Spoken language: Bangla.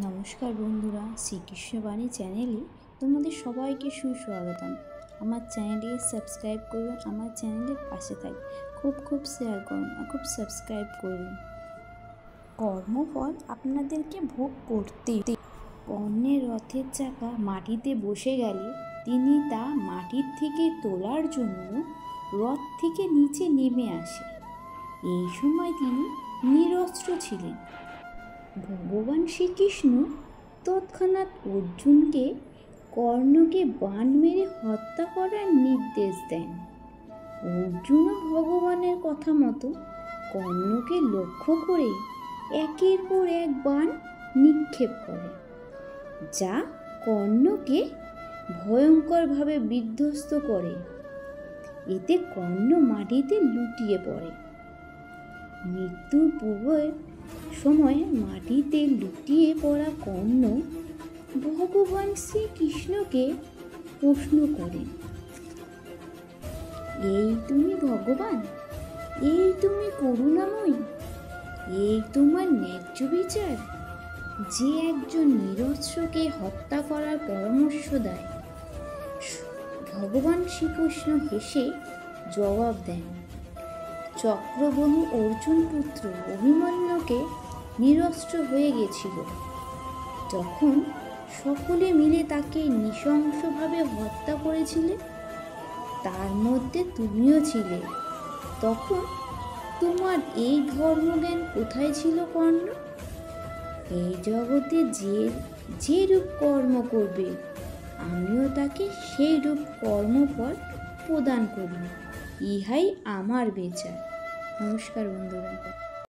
নমস্কার বন্ধুরা, শ্রীকৃষ্ণবাণী চ্যানেলে তোমাদের সবাইকে সুস্বাগতম। আমার চ্যানেলটিকে সাবস্ক্রাইব করুন, আমার চ্যানেলের পাশে থাকুন, খুব শেয়ার করুন আর খুব সাবস্ক্রাইব করুন। কর্মফল আপনাদেরকে ভোগ করতে। পণ্যের রথের চাকা মাটিতে বসে গেলে তিনি তা মাটির থেকে তোলার জন্য রথ থেকে নিচে নেমে আসে। এই সময় তিনি নিরস্ত্র ছিলেন। ভগবান শ্রীকৃষ্ণ তৎক্ষণাৎ অর্জুনকে কর্ণকে বাণ মেরে হত্যা করার নির্দেশ দেন। অর্জুনও ভগবানের কথা মতো কর্ণকে লক্ষ্য করে একের পর এক বাণ নিক্ষেপ করে, যা কর্ণকে ভয়ঙ্করভাবে বিধ্বস্ত করে। এতে কর্ণ মাটিতে লুটিয়ে পড়ে। মৃত্যুর পূর্বের সময় মাটিতে লুটিয়ে পড়া কর্ণ ভগবান শ্রীকৃষ্ণকে প্রশ্ন করেন, এই তুমি ভগবান? এই তুমি করুণাময়ী? এই তোমার ন্যায্য বিচার যে একজন নিরস্ত্রকে হত্যা করার পরামর্শ দেয়? ভগবান শ্রীকৃষ্ণ হেসে জবাব দেন, চক্রবর্তী অর্জুন পুত্র অভিমন্যুকে নিরস্ত্র হয়ে গেছিল যখন সকলে মিলে তাকে নৃশংসভাবে হত্যা করেছিলে। তার মধ্যে তুমিও ছিলে। তখন তোমার এই ধর্মজ্ঞান কোথায় ছিল কর্ণ? এই জগতে যে রূপ কর্ম করবে, আমিও তাকে সেই রূপ কর্মফল প্রদান করি। ইহাই আমার বিচার। নমস্কার বন্ধুরা।